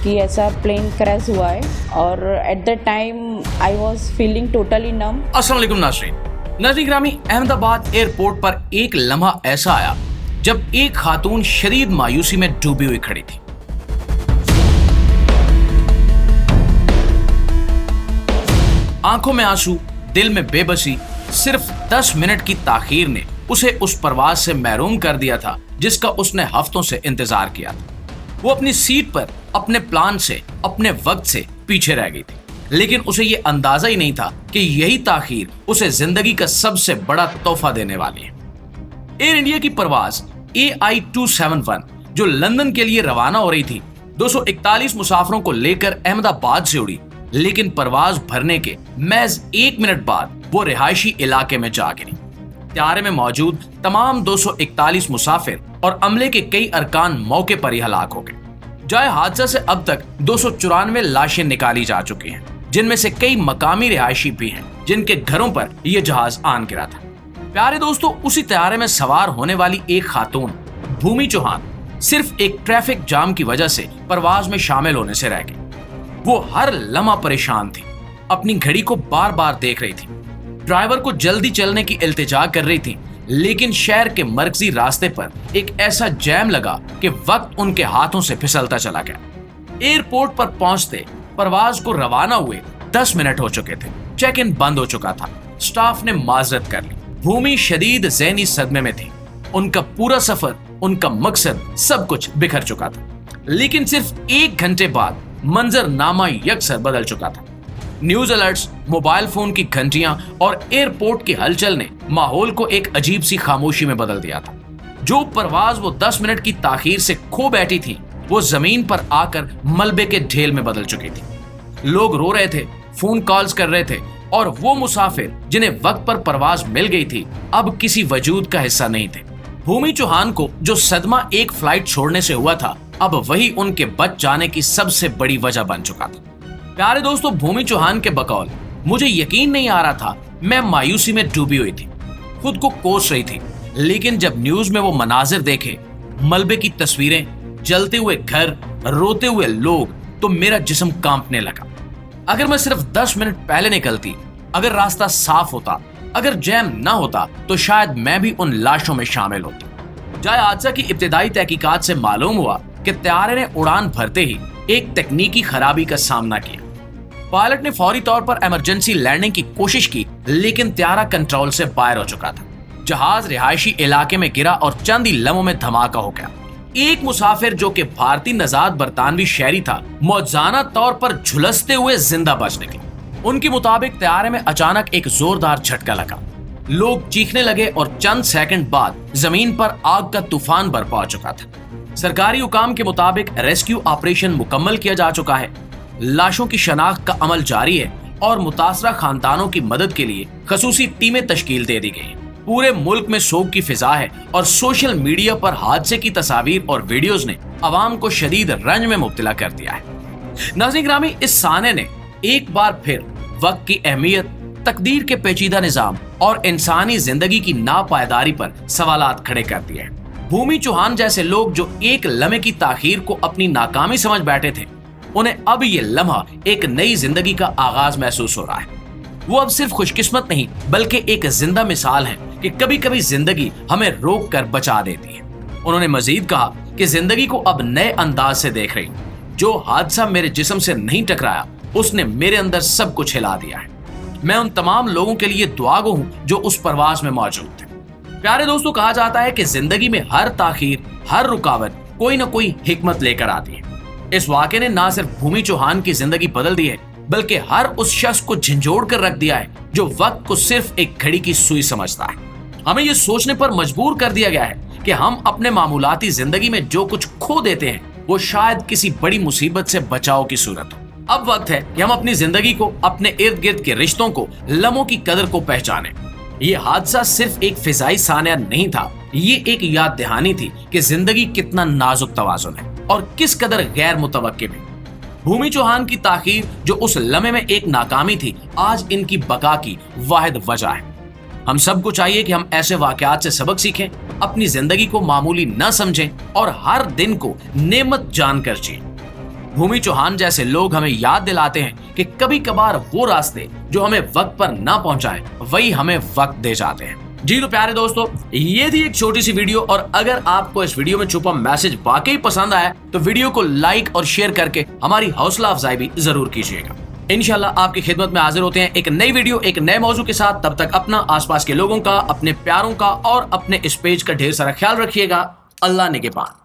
कि ऐसा plane crash हुआ है और at the time I was feeling totally numb. अस्सलाम वालेकुम नाज़रीन ग्रामी, अहमदाबाद एयरपोर्ट पर एक लम्हा ऐसा आया जब एक खातून शदीद मायूसी में डूबी हुई खड़ी थी। आंखों में आंसू, दिल में बेबसी। सिर्फ 10 मिनट की ताखीर ने उसे उस परवाज से महरूम कर दिया था जिसका उसने हफ्तों से इंतजार किया था। वो अपनी सीट पर अपने प्लान से, अपने वक्त से पीछे रह गई थी, लेकिन उसे ये अंदाजा ही नहीं था कि यही ताखीर उसे जिंदगी का सबसे बड़ा तोहफा देने वाली है। एयर इंडिया की परवाज AI-271 जो लंदन के लिए रवाना हो रही थी, 241 मुसाफिरों को लेकर अहमदाबाद से उड़ी, लेकिन परवाज भरने के महज 1 मिनट बाद वो रिहायशी इलाके में जा गिरी। त्यारे में मौजूद तमाम 241 मुसाफिर और अमले के कई अरकान मौके पर ही हलाक हो गए। जाए हादसा से अब तक 294 लाशें निकाली जा चुकी हैं, जिनमें से कई मकामी रिहायशी भी हैं जिनके घरों पर यह जहाज आन गिरा था। प्यारे दोस्तों, उसी त्यारे में सवार होने वाली एक खातून भूमि चौहान सिर्फ एक ट्रैफिक जाम की वजह से परवाज में शामिल होने से रह गई। वो हर लम्हा परेशान थी, अपनी घड़ी को बार बार देख रही थी, ड्राइवर को जल्दी चलने की इल्तिजा कर रही थी, लेकिन शहर के मरकजी रास्ते पर एक ऐसा जैम लगा कि वक्त उनके हाथों से फिसलता चला गया। एयरपोर्ट पर पहुंचते परवाज को रवाना हुए 10 मिनट हो चुके थे। चेक इन बंद हो चुका था, स्टाफ ने माजरत कर ली। भूमि शदीद ज़हनी सदमे में थी। उनका पूरा सफर, उनका मकसद, सब कुछ बिखर चुका था। लेकिन सिर्फ 1 घंटे बाद मंजरनामा यकसर बदल चुका था। न्यूज अलर्ट्स, मोबाइल फोन की घंटियां और एयरपोर्ट की हलचल ने माहौल को एक अजीब सी खामोशी में बदल दिया था। जो परवाज वो 10 मिनट की ताखीर से खो बैठी थी, वो जमीन पर आकर मलबे के ढेल में बदल चुकी थी। लोग रो रहे थे, फोन कॉल्स कर रहे थे, और वो मुसाफिर जिन्हें वक्त पर परवाज मिल गई थी अब किसी वजूद का हिस्सा नहीं थे। भूमि चौहान को जो सदमा एक फ्लाइट छोड़ने से हुआ था, अब वही उनके बच जाने की सबसे बड़ी वजह बन चुका था। प्यारे दोस्तों, भूमि चौहान के बकौल मुझे यकीन नहीं आ रहा था। मैं मायूसी में डूबी हुई थी, खुद को कोस रही थी, लेकिन जब न्यूज में वो मनाजिर देखे, मलबे की तस्वीरें, जलते हुए घर, रोते हुए लोग, तो मेरा जिस्म कांपने लगा। अगर मैं सिर्फ 10 मिनट पहले निकलती, अगर रास्ता साफ होता, अगर जैम ना होता, तो शायद मैं भी उन लाशों में शामिल होती। जाए हादसा की इब्तिदाई तहकीकात से मालूम हुआ कि त्यारे ने उड़ान भरते ही एक तकनीकी खराबी का सामना किया। पायलट ने फौरी तौर पर इमरजेंसी लैंडिंग की कोशिश की, लेकिन त्यारा कंट्रोल से बाहर हो चुका था। जहाज रिहायशी इलाके में गिरा और चंद ही लम्हों में धमाका हो गया। एक मुसाफिर जो कि भारतीय नजाद बरतानवी शहरी था, मौजाना तौर पर झुलसते हुए जिंदा बच निकले। उनके मुताबिक त्यारे में अचानक एक जोरदार झटका लगा, लोग चीखने लगे और चंद सेकंड बाद जमीन पर आग का तूफान बरपा हो चुका था। सरकारी हुकाम के मुताबिक रेस्क्यू ऑपरेशन मुकम्मल किया जा चुका है, लाशों की शनाख्त का अमल जारी है और मुतासरा खानदानों की मदद के लिए खसूसी टीमें तश्कील दे दी गई हैं। पूरे मुल्क में सोग की फिजा है और सोशल मीडिया पर हादसे की तस्वीर और वीडियोस ने अवाम को शदीद रंज में मुब्तला कर दिया है। नाज़रीन ग्रामी, इस साने ने एक बार फिर वक्त की अहमियत, तकदीर के पेचीदा निजाम और इंसानी जिंदगी की नापायदारी पर सवालात खड़े कर दिए हैं। भूमि चौहान जैसे लोग जो एक लम्हे की ताखीर को अपनी नाकामी समझ बैठे थे, उन्हें अब ये लम्हा एक नई जिंदगी का आगाज महसूस हो रहा है। वो अब सिर्फ खुशकिस्मत नहीं, बल्कि एक जिंदा मिसाल है कि कभी कभी जिंदगी हमें रोक कर बचा देती है। उन्होंने मजीद कहा कि जिंदगी को अब नए अंदाज से देख रही हूं। जो हादसा मेरे जिस्म से नहीं टकराया, उसने मेरे अंदर सब कुछ हिला दिया है। मैं उन तमाम लोगों के लिए दुआगो हूं जो उस परवाज में मौजूद थे। प्यारे दोस्तों, कहा जाता है कि जिंदगी में हर ताखीर, हर रुकावट कोई न कोई हिकमत लेकर आती है। इस वाक़े ने ना सिर्फ भूमि चौहान की जिंदगी बदल दी है, बल्कि हर उस शख्स को झंझोड़ कर रख दिया है जो वक्त को सिर्फ एक घड़ी की सुई समझता है। हमें यह सोचने पर मजबूर कर दिया गया है कि हम अपने मामूलाती जिंदगी में जो कुछ खो देते हैं, वो शायद किसी बड़ी मुसीबत से बचाव की सूरत हो। अब वक्त है कि हम अपनी जिंदगी को, अपने इर्द गिर्द के रिश्तों को, लम्हों की कदर को पहचानें। ये हादसा सिर्फ एक फिजाई सानिया नहीं था, ये एक याद दहानी थी कि जिंदगी कितना नाजुक तवाज़ुन है और किस कदर गैर मुतवक्किल है। भूमि चौहान की ताखीर जो उस लम्हे में एक नाकामी थी, आज इनकी बका की वाहिद वजह है। हम सबको चाहिए कि हम ऐसे वाकयात से सबक सीखें, अपनी जिंदगी को मामूली न समझें और हर दिन को नेमत जानकर जिएं। भूमि चौहान जैसे लोग हमें याद दिलाते हैं कि कभी कभार वो रास्ते जो हमें वक्त पर ना पहुंचाए वही हमें वक्त दे जाते हैं। जी तो प्यारे दोस्तों, ये थी एक छोटी सी वीडियो, और अगर आपको इस वीडियो में छुपा मैसेज वाकई पसंद आया तो वीडियो को लाइक और शेयर करके हमारी हौसला अफजाई भी जरूर कीजिएगा। इंशाल्लाह आपकी खिदमत में हाजिर होते हैं एक नई वीडियो एक नए मौजू के साथ। तब तक अपना, आसपास के लोगों का, अपने प्यारों का और अपने इस पेज का ढेर सारा ख्याल रखिएगा। अल्लाह निगहबान।